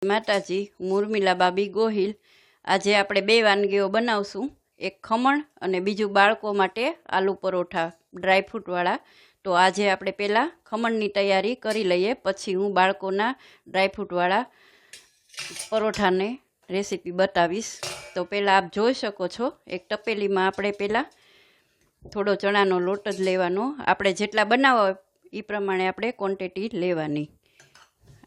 માતાજી, હું ઉર્મિલા બાબી ગોહિલ. આજે આપણે બે વાનગીઓ બનાવશું, એક ખમણ અને બીજું બાળકો માટે આલુ પરોઠા ડ્રાયફ્રૂટવાળા. તો આજે આપણે પહેલાં ખમણની તૈયારી કરી લઈએ, પછી હું બાળકોના ડ્રાયફ્રૂટવાળા પરોઠાને રેસીપી બતાવીશ. તો પહેલાં આપ જોઈ શકો છો, એક તપેલીમાં આપણે પહેલાં થોડો ચણાનો લોટ જ લેવાનો. આપણે જેટલા બનાવવા હોય એ પ્રમાણે આપણે ક્વોન્ટિટી લેવાની.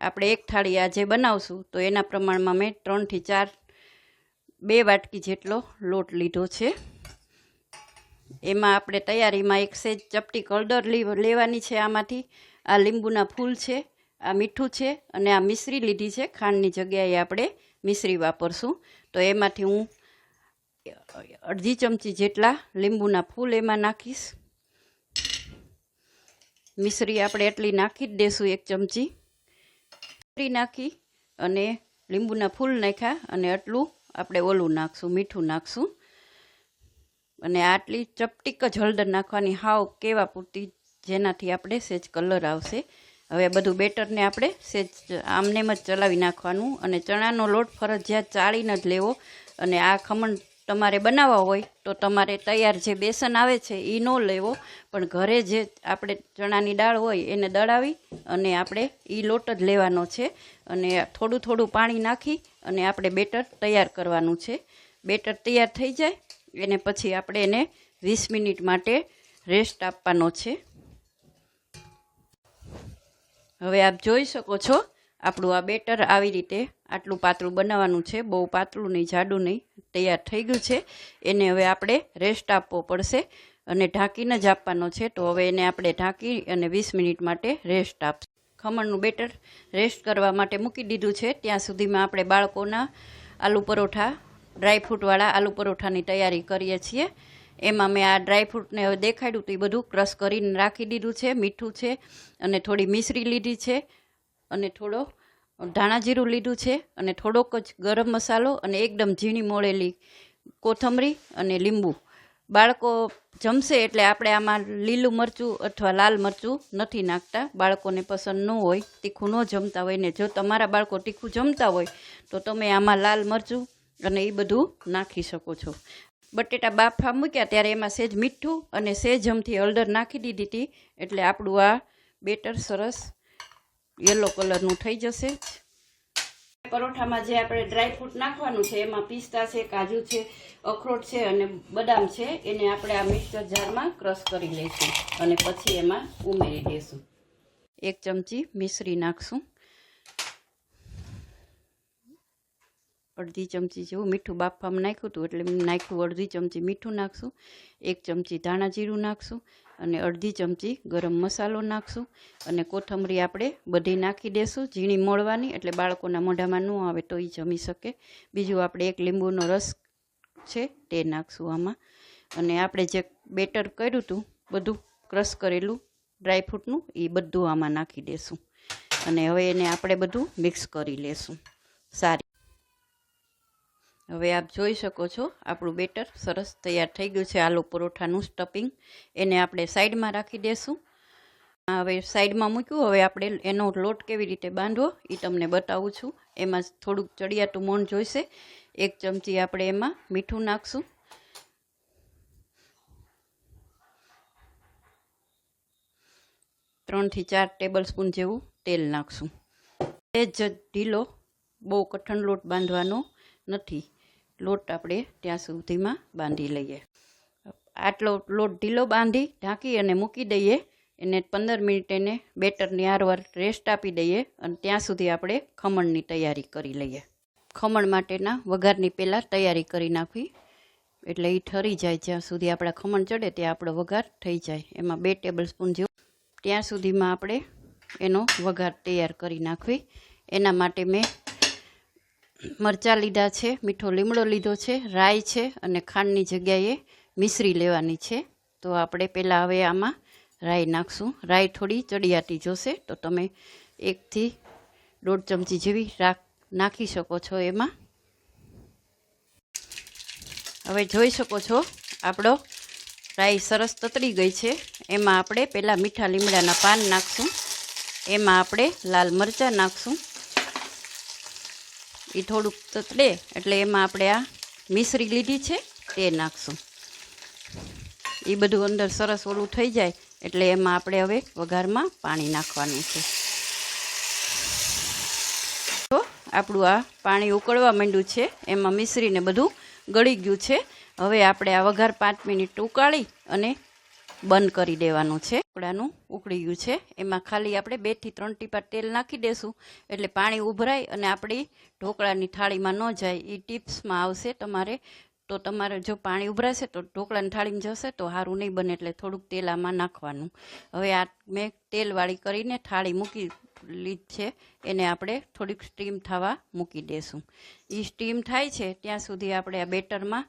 આપણે એક થાળી આજે બનાવશું તો એના પ્રમાણમાં મેં 3 થી 4 2 વાટકી જેટલો લોટ લીધો છે. એમાં આપણે તૈયારીમાં એક સેજ ચપટી હળદર લેવાની છે. આમાંથી આ લીંબુના ફૂલ છે, આ મીઠું છે અને આ મિશ્રી લીધી છે. ખાંડની જગ્યાએ આપણે મિશ્રી વાપરશું. તો એમાંથી હું અડધી ચમચી જેટલા લીંબુના ફૂલ એમાં નાખીશ. મિશ્રી આપણે એટલી નાખી જ દેશું, 1 ચમચી નાખી અને લીંબુના ફૂલ નાખ્યા અને આટલું આપણે ઓલું નાખશું, મીઠું નાખશું અને આટલી ચપટીક જ હળદર નાખવાની, હાવ કેવા પૂરતી, જેનાથી આપણે સેજ કલર આવશે. હવે બધું બેટરને આપણે સેજ આમનેમ જ ચલાવી નાખવાનું અને ચણાનો લોટ ફરજિયાત ચાળીને જ લેવો. અને આ ખમણ તમારે બનાવવા હોય તો તમારે તૈયાર જે બેસન આવે છે એ ન લેવો, પણ ઘરે જે આપણે ચણાની દાળ હોય એને દળાવી અને આપણે એ લોટ જ લેવાનો છે. અને થોડું થોડું પાણી નાખી અને આપણે બેટર તૈયાર કરવાનું છે. બેટર તૈયાર થઈ જાય એને પછી આપણે એને 20 મિનિટ માટે રેસ્ટ આપવાનો છે. હવે આપ જોઈ શકો છો, આપણું આ બેટર આવી રીતે આટલું પાતળું બનાવવાનું છે, બહુ પાતળું નહીં, જાડું નહીં. તૈયાર થઈ ગયું છે. એને હવે આપણે રેસ્ટ આપવો પડશે અને ઢાંકીને જ આપવાનો છે. તો હવે એને આપણે ઢાંકી અને 20 મિનિટ માટે રેસ્ટ આપશું. ખમણનું બેટર રેસ્ટ કરવા માટે મૂકી દીધું છે. ત્યાં સુધીમાં આપણે બાળકોના આલુ પરોઠા ડ્રાયફ્રૂટવાળા આલુ પરોઠાની તૈયારી કરીએ છીએ. એમાં મેં આ ડ્રાયફ્રૂટને હવે દેખાડ્યું તો એ બધું ક્રશ કરીને રાખી દીધું છે. મીઠું છે અને થોડી મિશ્રી લીધી છે અને થોડો ધાણા જીરું લીધું છે અને થોડોક જ ગરમ મસાલો અને એકદમ ઝીણી મોળેલી કોથમરી અને લીંબુ. બાળકો જમશે એટલે આપણે આમાં લીલું મરચું અથવા લાલ મરચું નથી નાખતા. બાળકોને પસંદ ન હોય, તીખું ન જમતા હોય ને જો તમારા બાળકો તીખું જમતા હોય તો તમે આમાં લાલ મરચું અને એ બધું નાખી શકો છો. બટેટા બાફા મૂક્યા ત્યારે એમાં સેજ મીઠું અને સેજ અમથી હળદર નાખી દીધી હતી, એટલે આપણું આ બેટર સરસ યલો કલરનું થઈ જશે. પરોઠામાં જે આપણે ડ્રાયફ્રૂટ નાખવાનું છે એમાં પિસ્તા છે, કાજુ છે, અખરોટ છે અને બદામ છે. એને આપણે આ મિક્સર જારમાં ક્રશ કરી લઈશું અને પછી એમાં ઉમેરી દઈશું. 1 ચમચી મિશ્રી નાખશું, અડધી ચમચી જેવું મીઠું બાફવામાં નાખ્યું હતું એટલે નાખ્યું, અડધી ચમચી મીઠું નાખશું, 1 ચમચી ધાણા જીરું નાખશું અને અડધી ચમચી ગરમ મસાલો નાખશું અને કોથમરી આપણે બધી નાખી દેશું, ઝીણી મોળવાની, એટલે બાળકોના મોઢામાં ન આવે તો એ જમી શકે. બીજું આપણે 1 લીંબુનો રસ છે તે નાખશું આમાં અને આપણે જે બેટર કર્યું હતું બધું ક્રશ કરેલું ડ્રાયફ્રૂટનું એ બધું આમાં નાખી દેશું અને હવે એને આપણે બધું મિક્સ કરી લેશું સારી. હવે આપ જોઈ શકો છો, આપણું બેટર સરસ તૈયાર થઈ ગયું છે. આલુ પરોઠાનું સ્ટફિંગ એને આપણે સાઈડમાં રાખી દેશું. હવે સાઈડમાં મૂક્યું. હવે આપણે એનો લોટ કેવી રીતે બાંધવો એ તમને બતાવું છું. એમાં થોડુંક ચડિયાતું મોણ જોઈશે. 1 ચમચી આપણે એમાં મીઠું નાખશું, 3 થી 4 ટેબલ સ્પૂન જેવું તેલ નાખશું. એ જ ઢીલો, બહુ કઠણ લોટ બાંધવાનો નથી. લોટ આપણે ત્યાં સુધીમાં બાંધી લઈએ. આટલો લોટ ઢીલો બાંધી ઢાંકી અને મૂકી દઈએ. એને 15 મિનિટ એને બેટરની આરવાર રેસ્ટ આપી દઈએ અને ત્યાં સુધી આપણે ખમણની તૈયારી કરી લઈએ. ખમણ માટેના વઘારની પહેલાં તૈયારી કરી નાખવી, એટલે એ ઠરી જાય. જ્યાં સુધી આપણા ખમણ ચડે ત્યાં આપણો વઘાર થઈ જાય. એમાં 2 ટેબલ સ્પૂન જેવું, ત્યાં સુધીમાં આપણે એનો વઘાર તૈયાર કરી નાખવી. એના માટે મેં મરચાં લીધા છે, મીઠો લીમડો લીધો છે, રાઈ છે અને ખાંડની જગ્યાએ મિશ્રી લેવાની છે. તો આપણે પહેલાં હવે આમાં રાઈ નાખશું. રાઈ થોડી ચડિયાતી જોશે તો તમે 1 થી 1.5 ચમચી જેવી નાખી શકો છો એમાં. હવે જોઈ શકો છો આપણો રાઈ સરસ તતડી ગઈ છે. એમાં આપણે પહેલાં મીઠા લીમડાના પાન નાખશું, એમાં આપણે લાલ મરચાં નાખશું, એ થોડુંક તતડે એટલે એમાં આપણે આ મિશ્રી લીધી છે તે નાખશું. એ બધું અંદર સરસ ઓલું થઈ જાય એટલે એમાં આપણે હવે વઘારમાં પાણી નાખવાનું છે. તો આપણું આ પાણી ઉકળવા માંડ્યું છે, એમાં મિશ્રીને બધું ગળી ગયું છે. હવે આપણે આ વઘાર 5 મિનિટ ઉકાળી અને બંધ કરી દેવાનું છે. ઢોકળાનું ઉકળી ગયું છે, એમાં ખાલી આપણે 2 થી 3 ટીપા તેલ નાખી દેશું એટલે પાણી ઉભરાય અને આપણી ઢોકળાની થાળીમાં ન જાય. એ ટિપ્સમાં આવશે તમારે. તો તમારે જો પાણી ઉભરાશે તો ઢોકળાની થાળીમાં જશે તો સારું નહીં બને, એટલે થોડુંક તેલ આમાં નાખવાનું. હવે આ મેં તેલવાળી કરીને થાળી મૂકી લીધી છે, એને આપણે થોડીક સ્ટીમ થવા મૂકી દેશું. એ સ્ટીમ થાય છે ત્યાં સુધી આપણે આ બેટરમાં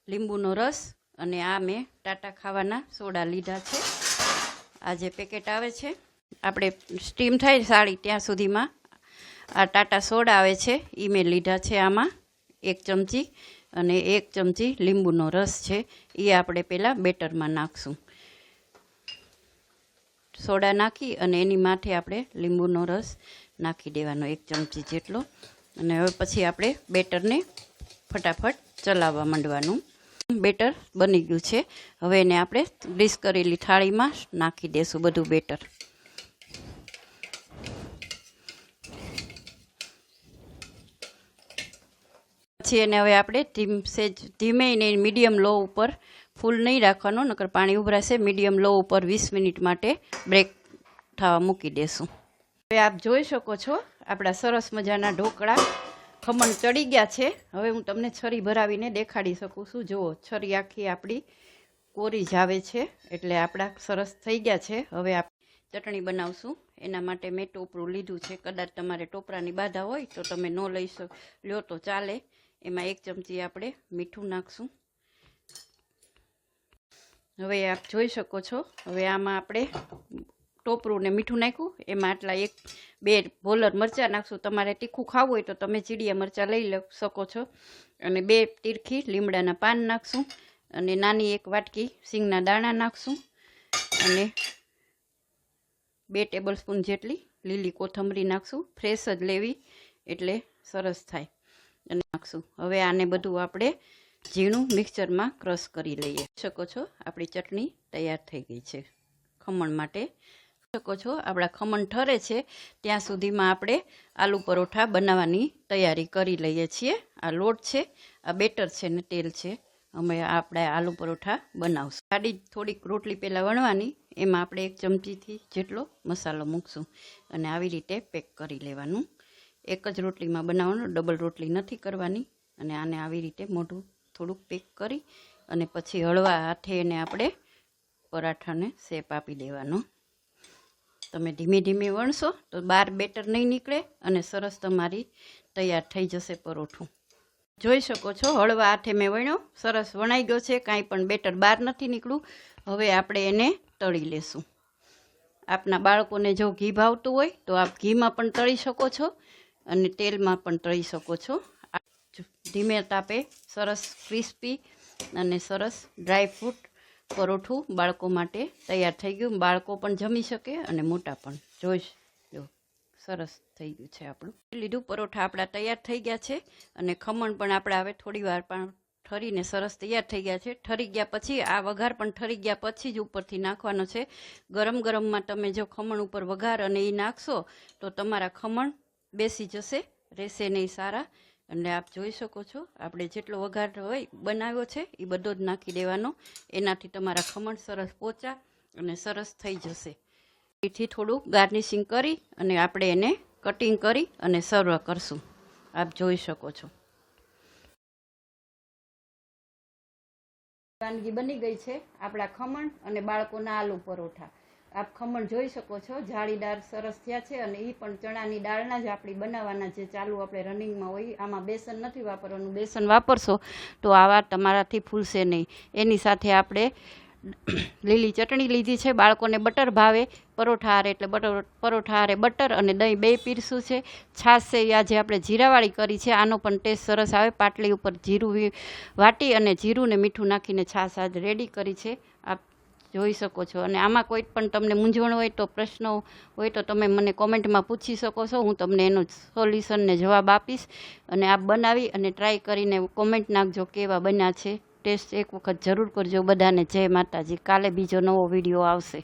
લીંબુનો રસ અને આ મેં ટાટા ખાવાના સોડા લીધા છે. આ જે પેકેટ આવે છે, આપણે સ્ટીમ થાય સાળી ત્યાં સુધીમાં આ ટાટા સોડા આવે છે એ મેં લીધા છે. આમાં 1 ચમચી અને 1 ચમચી લીંબુનો રસ છે, એ આપણે પહેલાં બેટરમાં નાખશું. સોડા નાખી અને એની માથે આપણે લીંબુનો રસ નાખી દેવાનો 1 ચમચી જેટલો. અને હવે પછી આપણે બેટરને ફટાફટ ચલાવવા માંડવાનું. બેટર બની ગયું છે, હવે એને આપણે ગ્રીસ કરેલી થાળીમાં નાખી દેશું બધું બેટર. પછી એને હવે આપણે ધીમે ને મીડિયમ લો ઉપર, ફૂલ નહીં રાખવાનો નકર પાણી ઉભરાશે. મીડિયમ લો ઉપર 20 મિનિટ માટે બ્રેક થવા મૂકી દેશું. હવે આપ જોઈ શકો છો આપણા સરસ મજાના ઢોકળા ખમણ ચડી ગયા છે. હવે હું તમને છરી ભરાવીને દેખાડી શકું છું. જુઓ, છરી આખી આપણી કોરી જ આવે છે એટલે આપણા સરસ થઈ ગયા છે. હવે આપણે ચટણી બનાવશું. એના માટે મેં ટોપરું લીધું છે. કદાચ તમારે ટોપરાની બાધા હોય તો તમે ન લઈ લ્યો તો ચાલે. એમાં 1 ચમચી આપણે મીઠું નાખશું. હવે આપ જોઈ શકો છો, હવે આમાં આપણે ટોપરું ને મીઠું નાખ્યું, એમાં આટલા 1-2 ભોલર મરચાં નાખશું. તમારે તીખું ખાવું હોય તો તમે ચીડિયા મરચાં લઈ શકો છો. અને 2 તીરખી લીમડાના પાન નાખશું અને નાની 1 વાટકી સિંગના દાણા નાખશું અને 2 ટેબલ સ્પૂન જેટલી લીલી કોથમરી નાખશું. ફ્રેશ જ લેવી એટલે સરસ થાય. અને નાખશું. હવે આને બધું આપણે ઝીણું મિક્સરમાં ક્રશ કરી લઈએ. શકો છો આપણી ચટણી તૈયાર થઈ ગઈ છે ખમણ માટે. શકો છો આપણા ખમણ ઠરે છે ત્યાં સુધીમાં આપણે આલુ પરોઠા બનાવવાની તૈયારી કરી લઈએ છીએ. આ લોટ છે, આ બેટર છે ને તેલ છે. અમે આપણે આલુ પરોઠા બનાવશું. જાડી થોડીક રોટલી પહેલાં વણવાની, એમાં આપણે 1 ચમચીથી જેટલો મસાલો મૂકશું અને આવી રીતે પેક કરી લેવાનું. એક જ રોટલીમાં બનાવવાનું, ડબલ રોટલી નથી કરવાની. અને આને આવી રીતે મોઢું થોડુંક પેક કરી અને પછી હળવા હાથે એને આપણે પરાઠાને શેપ આપી દેવાનો. તમે ધીમે ધીમે વણશો તો બહાર બેટર નહીં નીકળે અને સરસ તમારી તૈયાર થઈ જશે પરોઠું. જોઈ શકો છો હળવા હાથે મેં વણ્યો, સરસ વણાઈ ગયો છે, કાંઈ પણ બેટર બહાર નથી નીકળ્યું. હવે આપણે એને તળી લેશું. આપના બાળકોને જો ઘી ભાવતું હોય તો આપ ઘીમાં પણ તળી શકો છો અને તેલમાં પણ તળી શકો છો. ધીમે તાપે સરસ ક્રિસ્પી અને સરસ ડ્રાય ફ્રૂટ પરોઠું બાળકો માટે તૈયાર થઈ ગયું. બાળકો પણ જમી શકે અને મોટા પણ. જોઈ લો સરસ થઈ ગયું છે આપણું. લીધું પરોઠા આપણા તૈયાર થઈ ગયા છે અને ખમણ પણ આપણા હવે થોડી વાર પણ ઠરીને સરસ તૈયાર થઈ ગયા છે. ઠરી ગયા પછી આ વઘાર પણ ઠરી ગયા પછી જ ઉપરથી નાખવાનો છે. ગરમ ગરમમાં તમે જો ખમણ ઉપર વઘાર અને એ નાખશો તો તમારા ખમણ બેસી જશે, રહેશે નહીં સારા. અને આપ જોઈ શકો છો આપણે જેટલો વઘાર હોય બનાવ્યો છે એ બધો જ નાખી દેવાનો. એનાથી તમારા ખમણ સરસ પોચા અને સરસ થઈ જશે. એથી થોડું ગાર્નિશિંગ કરી અને આપણે એને કટિંગ કરી અને સર્વ કરશું. આપ જોઈ શકો છો વાનગી બની ગઈ છે આપણા ખમણ અને બાળકોના આલુ પરોઠા. આપ ખમણ જોઈ શકો છો જાળીદાર સરસ થયા છે અને એ પણ ચણાની દાળના જ આપણી બનાવવાના, જે ચાલુ આપણે રનિંગમાં હોય. આમાં બેસન નથી વાપરવાનું. બેસન વાપરશો તો આવા તમારાથી ફૂલશે નહીં. એની સાથે આપણે લીલી ચટણી લીધી છે. બાળકોને બટર ભાવે પરોઠા હારે એટલે પરોઠા હારે બટર અને દહીં 2 પીરસું છે. છાશ છે એ આજે આપણે જીરાવાળી કરી છે. આનો પણ ટેસ્ટ સરસ આવે. પાટલી ઉપર જીરું વાટી અને જીરું ને મીઠું નાખીને છાશ આજે રેડી કરી છે. આપ જોઈ શકો છો. અને આમાં કોઈ પણ તમને મૂંઝવણ હોય તો પ્રશ્નો હોય તો તમે મને કોમેન્ટમાં પૂછી શકો છો. હું તમને એનો સોલ્યુશનને જવાબ આપીશ. અને આપ બનાવી અને ટ્રાય કરીને કોમેન્ટ નાખજો કેવા બન્યા છે. ટેસ્ટ એક વખત જરૂર કરજો બધાને. જય માતાજી. કાલે બીજો નવો વિડીયો આવશે.